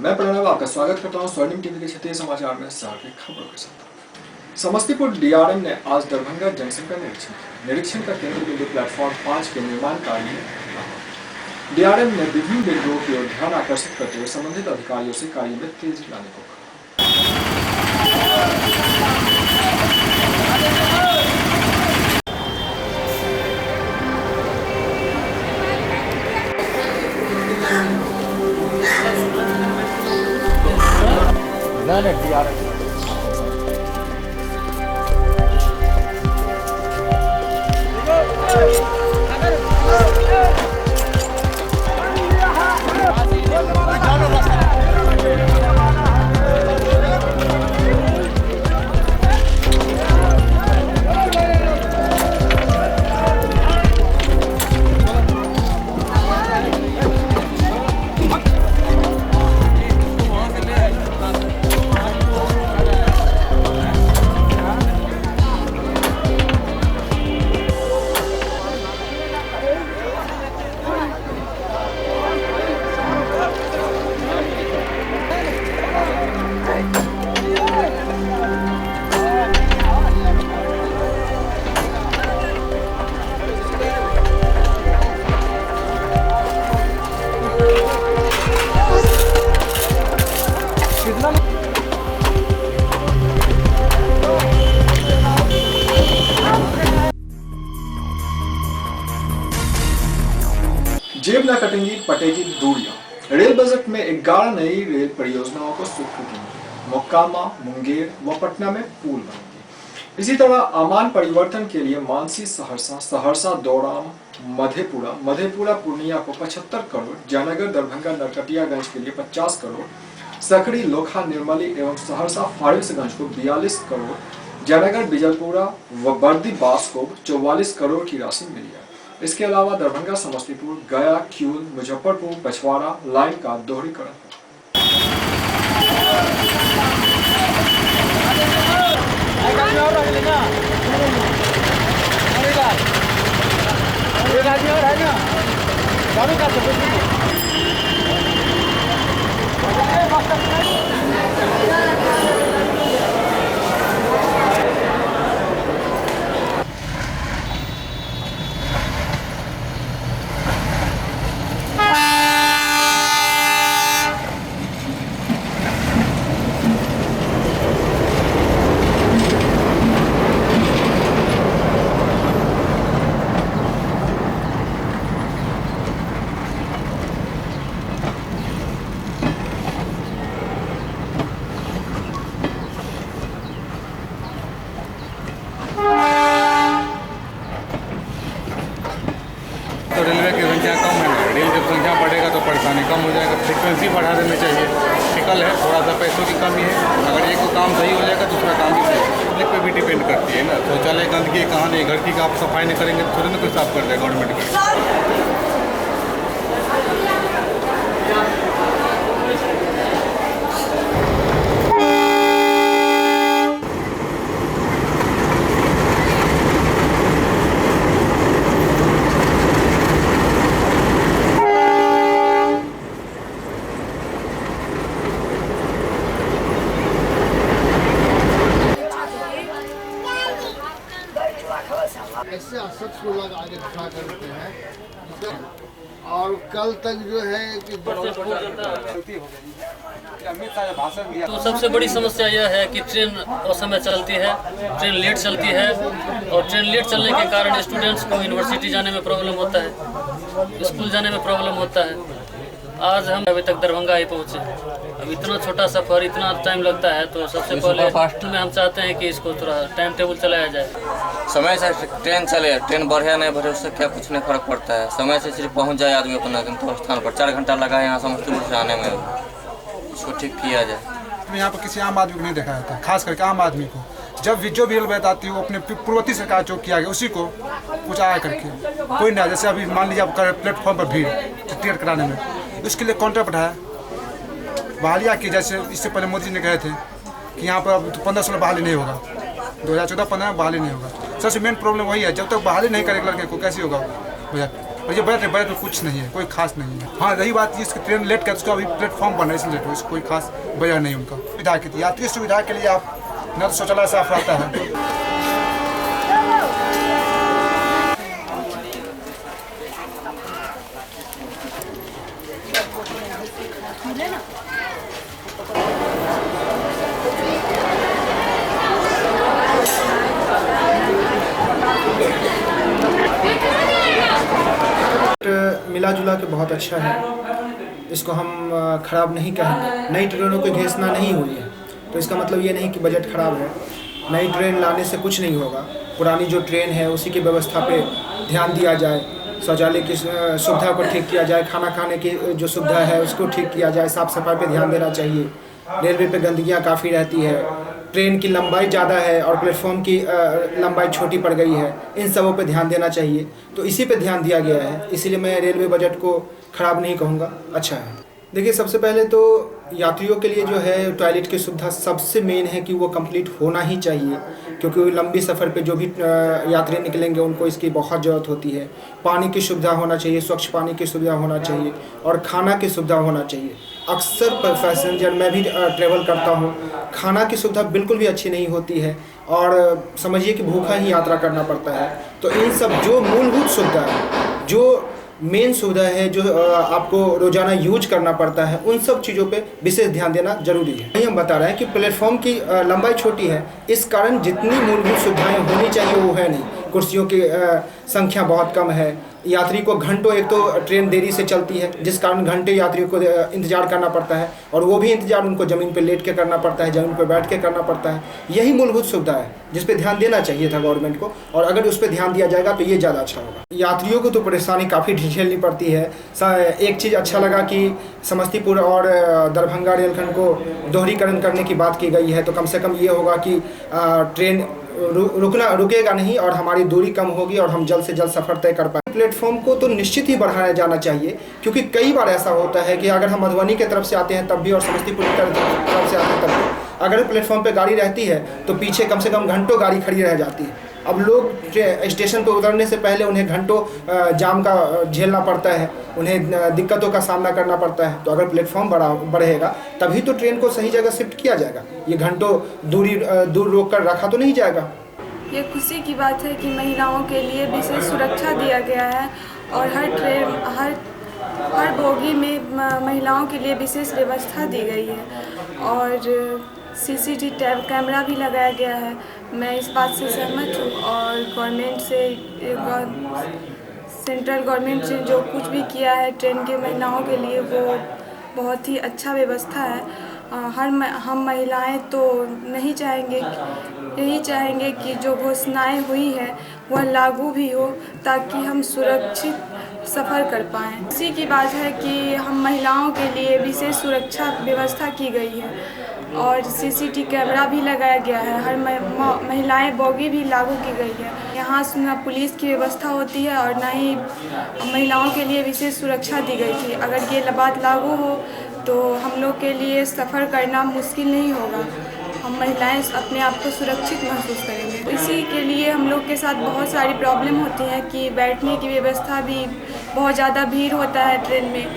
मैं प्रणव आपका स्वागत करता हूं स्वर्णिम टीवी के क्षेत्रीय समाचार में शहर की खबरों के साथ। समस्तीपुर डीआरएम ने आज दरभंगा जंक्शन का निरीक्षण किया। निरीक्षण का केंद्र बिंदु प्लेटफॉर्म 5 के निर्माण कार्य में रहा। डीआरएम ने विभिन्न बिंदुओं की ओर ध्यान आकर्षित करते हुए संबंधित अधिकारियों से कार्य में तेजी लाने को कहा। जेब न कटेंगी पटेगी दूरियां। रेल बजट में 11 नई रेल परियोजनाओं को स्वीकृति मिली। मोकामा, मुंगेर व पटना में पुल बनेंगे। इसी तरह आमान परिवर्तन के लिए मानसी सहरसा, सहरसा दौराम, मधेपुरा पूर्णिया को 75 करोड़, जयनगर दरभंगा नरकटियागंज के लिए 50 करोड़, सकड़ी लोखा निर्मली एवं सहरसा फारिसगंज को 42 करोड़, जयनगर बीजलपुरा व बर्दी बास को 44 करोड़ की राशि मिली है। इसके अलावा दरभंगा, समस्तीपुर, गया, किऊल, मुजफ्फरपुर, बछवाड़ा लाइन का दोहरीकरण तो रेलवे की संख्या कम है ना, रेल जब संख्या बढ़ेगा तो परेशानी कम हो जाएगा। फ्रिक्वेंसी बढ़ा देनी चाहिए। टिकल है, थोड़ा सा पैसों की कमी है। अगर एक को काम सही हो जाएगा दूसरा काम भी सही पब्लिक पे भी डिपेंड करती है ना। शौचालय गंदगी कहाँ नहीं, घर की आप सफाई नहीं करेंगे तो थोड़ी ना कोई साफ कर देगा गवर्नमेंट की। ऐसे असत्य को लोग आगे दिखा करते हैं और कल तक जो है कि तो सबसे बड़ी समस्या यह है कि ट्रेन असमय चलती है, ट्रेन लेट चलती है और ट्रेन लेट चलने के कारण स्टूडेंट्स को यूनिवर्सिटी जाने में प्रॉब्लम होता है, स्कूल जाने में प्रॉब्लम होता है। आज हम अभी तक दरभंगा ही पहुँचे। अब इतना छोटा सफ़र, इतना टाइम लगता है, तो सबसे पहले फास्ट में हम चाहते हैं कि इसको थोड़ा टाइम टेबल चलाया जाए। समय से ट्रेन चले, ट्रेन बढ़े नहीं बढ़े उससे क्या कुछ नहीं फर्क पड़ता है। समय से सिर्फ पहुंच जाए आदमी अपना गंतव्य स्थान पर। 4 घंटा लगा है यहाँ समस्तीपुर से आने में, इसको ठीक किया जाए। यहाँ पर किसी आम आदमी को नहीं देखा जाता, खास करके आम आदमी को। जब जो भी रेल आती है वो अपने पूर्ववर्ती सरकार जो किया गया उसी को कुछ आया करके कोई नहीं। जैसे अभी मान लीजिए आप प्लेटफॉर्म पर भीड़ टिकट कराने में, उसके लिए काउंटर बढ़ाया, बहालियाँ की। जैसे इससे पहले मोदी जी ने कहे थे कि यहाँ पर अब 15-16 बहाली नहीं होगा, 2014-15 में बहाली नहीं होगा। सबसे मेन प्रॉब्लम वही है, जब तक बहाली नहीं करेगा लड़के को कैसे होगा। और ये बजट तो कुछ नहीं है, कोई खास नहीं है। हाँ रही बात इसकी ट्रेन लेट कर, उसका अभी प्लेटफॉर्म बना है इसलिए लेट हो, इसको कोई खास वजह नहीं उनका। सुविधा की यात्री सुविधा के लिए आप न तो शौचालय साफ रहता है। मिला जुला के बहुत अच्छा है, इसको हम ख़राब नहीं कहेंगे। नई ट्रेनों की घोषणा नहीं हुई है तो इसका मतलब ये नहीं कि बजट ख़राब है। नई ट्रेन लाने से कुछ नहीं होगा, पुरानी जो ट्रेन है उसी की व्यवस्था पे ध्यान दिया जाए, शौचालय की सुविधा को ठीक किया जाए, खाना खाने की जो सुविधा है उसको ठीक किया जाए, साफ़ सफाई पे ध्यान देना चाहिए। रेलवे पे गंदगियाँ काफ़ी रहती है, ट्रेन की लंबाई ज़्यादा है और प्लेटफॉर्म की लंबाई छोटी पड़ गई है, इन सबों पे ध्यान देना चाहिए। तो इसी पे ध्यान दिया गया है, इसीलिए मैं रेलवे बजट को ख़राब नहीं कहूँगा, अच्छा है। देखिए सबसे पहले तो यात्रियों के लिए जो है टॉयलेट की सुविधा सबसे मेन है कि वो कंप्लीट होना ही चाहिए, क्योंकि लंबी सफ़र पे जो भी यात्री निकलेंगे उनको इसकी बहुत ज़रूरत होती है। पानी की सुविधा होना चाहिए, स्वच्छ पानी की सुविधा होना चाहिए और खाना की सुविधा होना चाहिए। अक्सर पैसेंजर, मैं भी ट्रैवल करता हूँ, खाना की सुविधा बिल्कुल भी अच्छी नहीं होती है और समझिए कि भूखा ही यात्रा करना पड़ता है। तो इन सब जो मूलभूत सुविधा है, जो मेन सुविधा है, जो आपको रोज़ाना यूज करना पड़ता है, उन सब चीज़ों पे विशेष ध्यान देना जरूरी है। यही हम बता रहे हैं कि प्लेटफॉर्म की लंबाई छोटी है, इस कारण जितनी मूलभूत सुविधाएं होनी चाहिए वो है नहीं। कुर्सियों की संख्या बहुत कम है, यात्री को घंटों, एक तो ट्रेन देरी से चलती है जिस कारण घंटे यात्रियों को इंतज़ार करना पड़ता है और वो भी इंतज़ार उनको ज़मीन पे लेट के करना पड़ता है, ज़मीन पे बैठ के करना पड़ता है। यही मूलभूत सुविधा है जिस पे ध्यान देना चाहिए था गवर्नमेंट को, और अगर उस पर ध्यान दिया जाएगा तो ये ज़्यादा अच्छा होगा। यात्रियों को तो परेशानी काफ़ी झेलनी पड़ती है। एक चीज़ अच्छा लगा कि समस्तीपुर और दरभंगा रेलखंड को दोहरीकरण करने की बात की गई है, तो कम से कम ये होगा कि ट्रेन रुकेगा नहीं और हमारी दूरी कम होगी और हम जल्द से जल्द सफ़र तय कर पाएंगे। प्लेटफॉर्म को तो निश्चित ही बढ़ाया जाना चाहिए, क्योंकि कई बार ऐसा होता है कि अगर हम मधुबनी की तरफ से आते हैं तब भी और समस्तीपुर की तरफ से आते हैं तब भी, अगर प्लेटफॉर्म पे गाड़ी रहती है तो पीछे कम से कम घंटों गाड़ी खड़ी रह जाती है। अब लोग स्टेशन पर उतरने से पहले उन्हें घंटों जाम का झेलना पड़ता है, उन्हें दिक्कतों का सामना करना पड़ता है। तो अगर प्लेटफॉर्म बढ़ेगा तभी तो ट्रेन को सही जगह शिफ्ट किया जाएगा, ये घंटों दूर रोक कर रखा तो नहीं जाएगा। ये खुशी की बात है कि महिलाओं के लिए विशेष सुरक्षा दिया गया है और हर बोगी में महिलाओं के लिए विशेष व्यवस्था दी गई है और CCTV कैमरा भी लगाया गया है। मैं इस बात से सहमत हूँ और गवर्नमेंट से, सेंट्रल गवर्नमेंट से जो कुछ भी किया है ट्रेन के महिलाओं के लिए वो बहुत ही अच्छा व्यवस्था है। हम महिलाएं तो नहीं चाहेंगे, यही चाहेंगे कि जो घोषणाएं हुई है वह लागू भी हो ताकि हम सुरक्षित सफ़र कर पाएँ। इसी की बात है कि हम महिलाओं के लिए विशेष सुरक्षा व्यवस्था की गई है और CCTV कैमरा भी लगाया गया है, हर महिलाएं बोगी भी लागू की गई है। यहाँ न पुलिस की व्यवस्था होती है और न ही महिलाओं के लिए विशेष सुरक्षा दी गई थी। अगर ये बात लागू हो तो हम लोग के लिए सफ़र करना मुश्किल नहीं होगा, हम महिलाएं अपने आप को सुरक्षित महसूस करेंगे। इसी के लिए हम लोग के साथ बहुत सारी प्रॉब्लम होती है कि बैठने की व्यवस्था भी, बहुत ज़्यादा भीड़ होता है ट्रेन में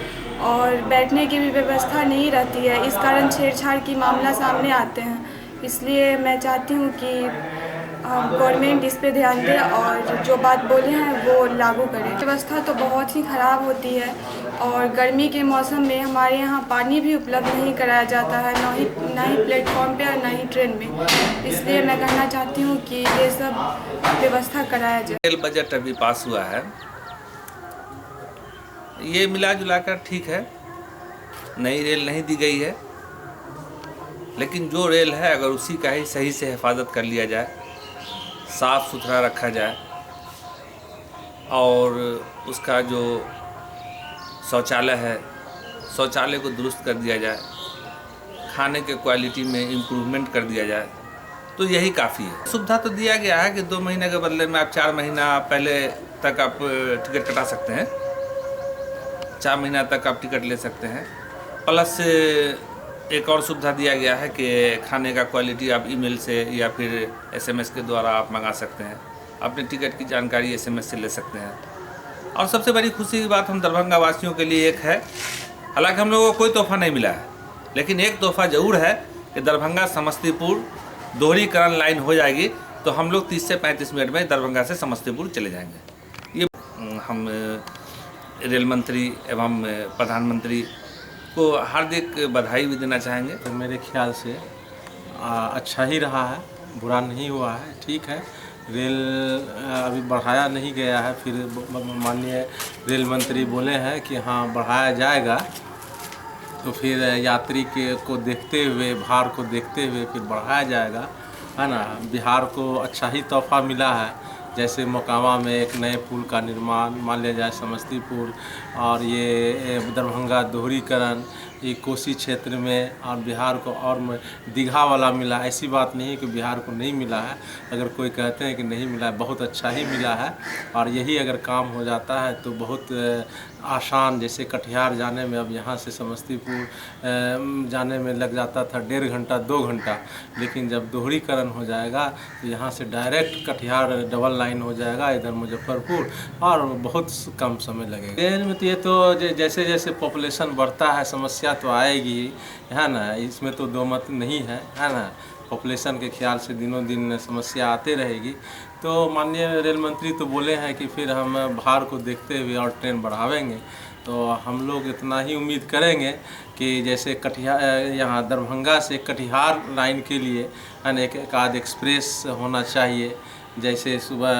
और बैठने की भी व्यवस्था नहीं रहती है, इस कारण छेड़छाड़ की मामला सामने आते हैं। इसलिए मैं चाहती हूँ कि गवर्नमेंट इस पे ध्यान दे और जो बात बोले हैं वो लागू करे। व्यवस्था तो बहुत ही ख़राब होती है और गर्मी के मौसम में हमारे यहाँ पानी भी उपलब्ध नहीं कराया जाता है, ना ही प्लेटफॉर्म पे और ना ही ट्रेन में। इसलिए मैं कहना चाहती हूँ कि ये सब व्यवस्था कराया जाए। रेल बजट अभी पास हुआ है, ये मिला जुला कर ठीक है, नई रेल नहीं दी गई है, लेकिन जो रेल है अगर उसी का ही सही से हिफाजत कर लिया जाए, साफ़ सुथरा रखा जाए और उसका जो शौचालय है, शौचालय को दुरुस्त कर दिया जाए, खाने के क्वालिटी में इम्प्रूवमेंट कर दिया जाए, तो यही काफ़ी है। सुविधा तो दिया गया है कि 2 महीने के बदले में आप 4 महीना पहले तक आप टिकट कटा सकते हैं, 4 महीना तक आप टिकट ले सकते हैं। प्लस एक और सुविधा दिया गया है कि खाने का क्वालिटी आप ईमेल से या फिर SMS के द्वारा आप मंगा सकते हैं, अपने टिकट की जानकारी SMS से ले सकते हैं। और सबसे बड़ी खुशी की बात हम दरभंगा वासियों के लिए एक है, हालांकि हम लोगों को कोई तोहफा नहीं मिला है, लेकिन एक तोहफा ज़रूर है कि दरभंगा समस्तीपुर दोहरीकरण लाइन हो जाएगी तो हम लोग 30 से 35 मिनट में दरभंगा से समस्तीपुर चले जाएंगे। ये हम रेल मंत्री एवं प्रधानमंत्री को हार्दिक बधाई भी देना चाहेंगे। तो मेरे ख्याल से अच्छा ही रहा है, बुरा नहीं हुआ है, ठीक है। रेल अभी बढ़ाया नहीं गया है, फिर माननीय रेल मंत्री बोले हैं कि हाँ बढ़ाया जाएगा, तो फिर यात्री को देखते हुए, भार को देखते हुए फिर बढ़ाया जाएगा, है ना। बिहार को अच्छा ही तोहफा मिला है, जैसे मोकामा में एक नए पुल का निर्माण, मान लिया जाए समस्तीपुर, और ये दरभंगा दोहरीकरण, ये कोसी क्षेत्र में, और बिहार को और दीघा वाला मिला। ऐसी बात नहीं है कि बिहार को नहीं मिला है, अगर कोई कहते हैं कि नहीं मिला है, बहुत अच्छा ही मिला है। और यही अगर काम हो जाता है तो बहुत आसान, जैसे कटिहार जाने में अब यहाँ से समस्तीपुर जाने में लग जाता था 1.5 घंटा 2 घंटा, लेकिन जब दोहरीकरण हो जाएगा तो यहाँ से डायरेक्ट कटिहार डबल लाइन हो जाएगा इधर मुजफ्फरपुर, और बहुत कम समय लगेगा। ट्रेन में तो ये तो जैसे जैसे पॉपुलेशन बढ़ता है समस्या तो आएगी, है ना, इसमें तो दो मत नहीं है, है ना। पॉपुलेशन के ख्याल से दिनों दिन समस्या आते रहेगी। तो माननीय रेल मंत्री तो बोले हैं कि फिर हम भार को देखते हुए और ट्रेन बढ़ावेंगे, तो हम लोग इतना ही उम्मीद करेंगे कि जैसे कटिहार, यहाँ दरभंगा से कटिहार लाइन के लिए एक आध एक्सप्रेस होना चाहिए। जैसे सुबह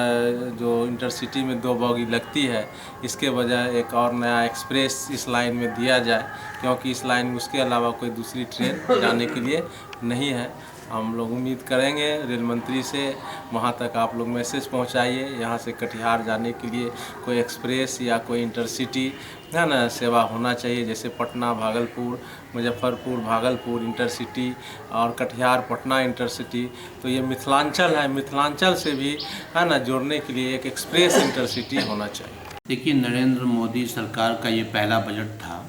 जो इंटरसिटी में 2 बोगी लगती है, इसके बजाय एक और नया एक्सप्रेस इस लाइन में दिया जाए, क्योंकि इस लाइन में उसके अलावा कोई दूसरी ट्रेन जाने के लिए नहीं है। हम लोग उम्मीद करेंगे रेल मंत्री से, वहाँ तक आप लोग मैसेज पहुँचाइए, यहाँ से कटिहार जाने के लिए कोई एक्सप्रेस या कोई इंटरसिटी, है ना, सेवा होना चाहिए। जैसे पटना भागलपुर, मुजफ्फरपुर भागलपुर इंटरसिटी, और कटिहार पटना इंटरसिटी। तो ये मिथिलांचल है, मिथिलांचल से भी, है ना, जोड़ने के लिए एक एक्सप्रेस इंटरसिटी होना चाहिए। देखिए, नरेंद्र मोदी सरकार का ये पहला बजट था,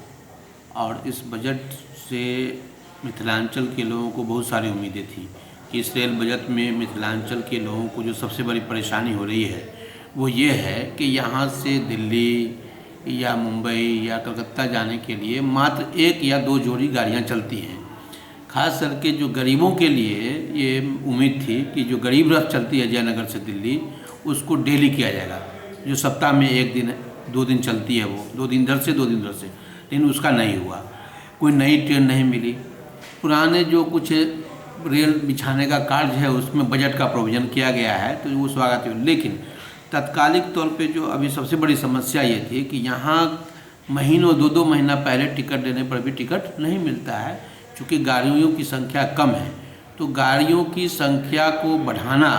और इस बजट से मिथिलांचल के लोगों को बहुत सारी उम्मीदें थी कि इस रेल बजट में मिथिलांचल के लोगों को जो सबसे बड़ी परेशानी हो रही है वो ये है कि यहाँ से दिल्ली या मुंबई या कलकत्ता जाने के लिए मात्र 1 या 2 जोड़ी गाड़ियाँ चलती हैं। खास करके जो गरीबों के लिए ये उम्मीद थी कि जो गरीब रथ चलती है जयनगर से दिल्ली, उसको डेली किया जाएगा, जो सप्ताह में 1 दिन 2 दिन चलती है, वो 2 दिन इधर से 2 दिन उधर से, लेकिन उसका नहीं हुआ। कोई नई ट्रेन नहीं मिली। पुराने जो कुछ रेल बिछाने का कार्य है उसमें बजट का प्रोविज़न किया गया है, तो वो स्वागत है। लेकिन तत्कालिक तौर पे जो अभी सबसे बड़ी समस्या ये थी कि यहाँ महीनों 2-2 महीना पहले टिकट लेने पर भी टिकट नहीं मिलता है, चूँकि गाड़ियों की संख्या कम है। तो गाड़ियों की संख्या को बढ़ाना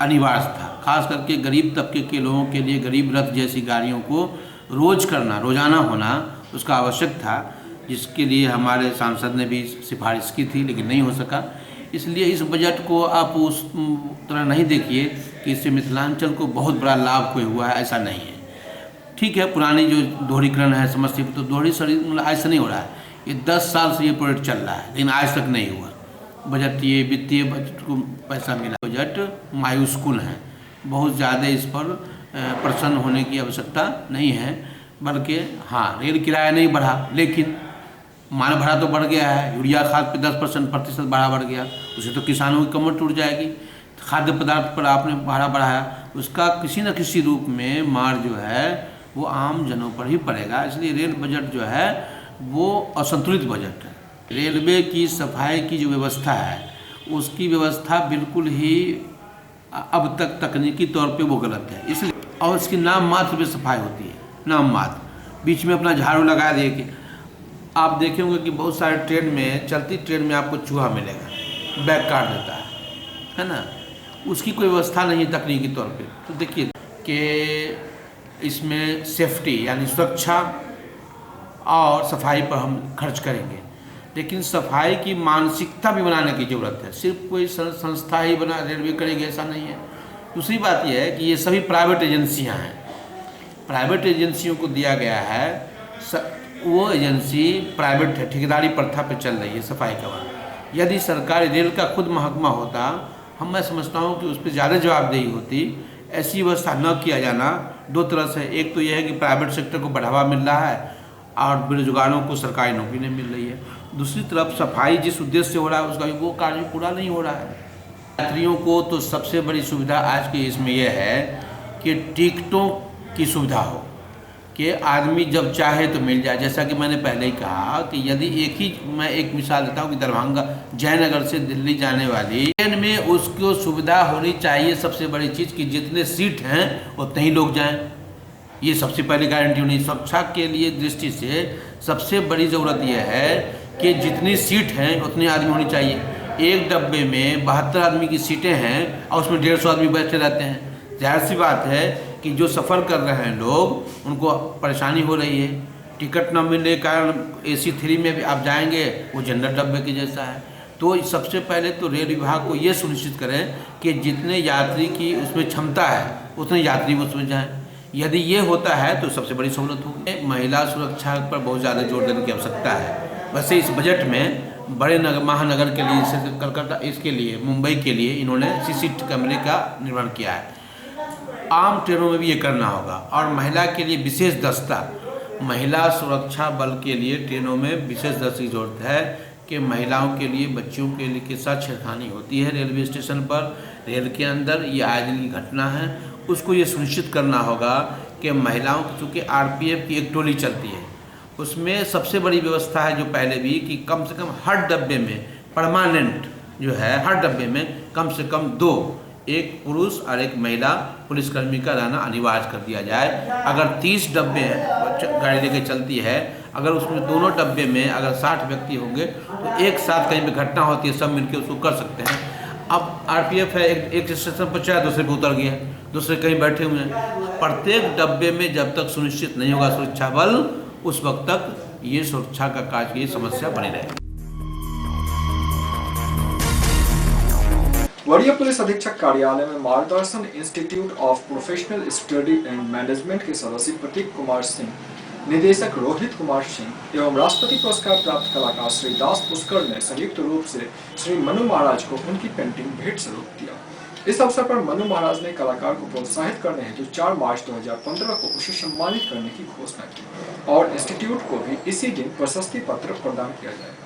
अनिवार्य था, खास करके गरीब तबके के लोगों के लिए गरीब रथ जैसी गाड़ियों को रोज़ाना होना उसका आवश्यक था, जिसके लिए हमारे सांसद ने भी सिफारिश की थी, लेकिन नहीं हो सका। इसलिए इस बजट को आप उस तरह नहीं देखिए कि इससे मिथिलांचल को बहुत बड़ा लाभ कोई हुआ है, ऐसा नहीं है। ठीक है, पुरानी जो दोहरीकरण है समस्तीपुर, तो दोहरीकरण आज से नहीं हो रहा है, ये 10 साल से ये प्रोजेक्ट चल रहा है, लेकिन आज तक नहीं हुआ। बजट, ये वित्तीय बजट को पैसा मिला, बजट मायूसकुन है, बहुत ज़्यादा इस पर प्रसन्न होने की आवश्यकता नहीं है। बल्कि हाँ, रेल किराया नहीं बढ़ा, लेकिन माल भाड़ा तो बढ़ गया है। यूरिया खाद पे 10% भाड़ा बढ़ गया, उससे तो किसानों की कमर टूट जाएगी। खाद्य पदार्थ पर आपने भाड़ा बढ़ाया, उसका किसी न किसी रूप में मार जो है वो आम जनों पर ही पड़ेगा। इसलिए रेल बजट जो है वो असंतुलित बजट है। रेलवे की सफाई की जो व्यवस्था है उसकी व्यवस्था बिल्कुल ही अब तक तकनीकी तौर पे वो गलत है, इसलिए, और उसकी नाम मात्र पे सफाई होती है, नाम मात्र, बीच में अपना झाड़ू लगा दे के। आप देखेंगे कि बहुत सारे ट्रेन में, चलती ट्रेन में आपको चूहा मिलेगा, बैग काट देता है ना, उसकी कोई व्यवस्था नहीं तकनीकी तौर पे। तो देखिए कि इसमें सेफ्टी यानी सुरक्षा और सफाई पर हम खर्च करेंगे, लेकिन सफाई की मानसिकता भी बनाने की ज़रूरत है। सिर्फ कोई संस्था ही बना रेलवे करेगी ऐसा नहीं है। दूसरी बात यह है कि ये सभी प्राइवेट एजेंसियां हैं, प्राइवेट एजेंसियों को दिया गया है, वो एजेंसी प्राइवेट है, ठेकेदारी प्रथा पे चल रही है सफाई का काम। यदि सरकारी रेल का खुद महकमा होता, मैं समझता हूँ कि उस पर ज़्यादा जवाबदेही होती। ऐसी व्यवस्था न किया जाना दो तरह से, एक तो यह है कि प्राइवेट सेक्टर को बढ़ावा मिल रहा है और बेरोजगारों को सरकारी नौकरी नहीं मिल रही है, दूसरी तरफ सफाई जिस उद्देश्य से हो रहा है उसका वो कार्य पूरा नहीं हो रहा है। यात्रियों को तो सबसे बड़ी सुविधा आज के इसमें यह है कि टिकटों की सुविधा हो कि आदमी जब चाहे तो मिल जाए। जैसा कि मैंने पहले ही कहा कि यदि मैं एक मिसाल देता हूँ कि दरभंगा जयनगर से दिल्ली जाने वाली ट्रेन में उसको सुविधा होनी चाहिए, सबसे बड़ी चीज़ कि जितने सीट हैं उतने ही लोग जाएं, ये सबसे पहले गारंटी होनी। सुरक्षा के लिए दृष्टि से सबसे बड़ी ज़रूरत यह है कि जितनी सीट हैं उतने आदमी होनी चाहिए। एक डब्बे में 72 आदमी की सीटें हैं और उसमें 150 आदमी बैठे रहते हैं। जाहिर सी बात है कि जो सफ़र कर रहे हैं लोग उनको परेशानी हो रही है। टिकट न मिलने के कारण AC 3 में भी आप जाएंगे वो जनरल डब्बे के जैसा है। तो सबसे पहले तो रेल विभाग को ये सुनिश्चित करें कि जितने यात्री की उसमें क्षमता है उतने यात्री उसमें जाएँ। यदि ये होता है तो सबसे बड़ी सहूलत होगी। महिला सुरक्षा पर बहुत ज़्यादा जोर देने की आवश्यकता है। वैसे इस बजट में बड़े महानगर के लिए जैसे कलकत्ता, इसके लिए मुंबई के लिए इन्होंने CCTV कैमरे का निर्माण किया है। आम ट्रेनों में भी ये करना होगा और महिला के लिए विशेष दस्ता, महिला सुरक्षा बल के लिए ट्रेनों में विशेष दस्ते की जरूरत है कि महिलाओं के लिए, बच्चियों के लिए के साथ छेड़खानी होती है रेलवे स्टेशन पर, रेल के अंदर, ये आए दिन की घटना है। उसको ये सुनिश्चित करना होगा कि महिलाओं की, चूँकि RPF की एक टोली चलती है, उसमें सबसे बड़ी व्यवस्था है जो पहले भी कि कम से कम हर डब्बे में परमानेंट जो है हर डब्बे में कम से कम 2, एक पुरुष और एक महिला पुलिसकर्मी का रहना अनिवार्य कर दिया जाए। अगर 30 डब्बे गाड़ी लेके चलती है, अगर उसमें दोनों डब्बे में अगर 60 व्यक्ति होंगे तो एक साथ कहीं भी घटना होती है सब मिलकर उसको कर सकते हैं। अब RPF है, एक स्टेशन पर चाहे दूसरे पे उतर गया, दूसरे कहीं बैठे हुए हैं। प्रत्येक डब्बे में जब तक सुनिश्चित नहीं होगा सुरक्षा बल, उस वक्त तक ये सुरक्षा का कार्य की समस्या बनी रहेगी। वरीय पुलिस अधीक्षक कार्यालय में मार्गदर्शन institute of professional study and management के सदस्य प्रतीक कुमार सिंह, निदेशक रोहित कुमार सिंह एवं राष्ट्रपति पुरस्कार प्राप्त कलाकार श्री दास पुष्कर ने संयुक्त रूप से श्री मनु महाराज को उनकी पेंटिंग भेंट स्वरूप दिया। इस अवसर पर मनु महाराज ने कलाकार को प्रोत्साहित करने हेतु 4 मार्च 2015 को उसे सम्मानित करने की घोषणा की और इंस्टीट्यूट को भी इसी दिन प्रशस्ति पत्र प्रदान किया जाएगा।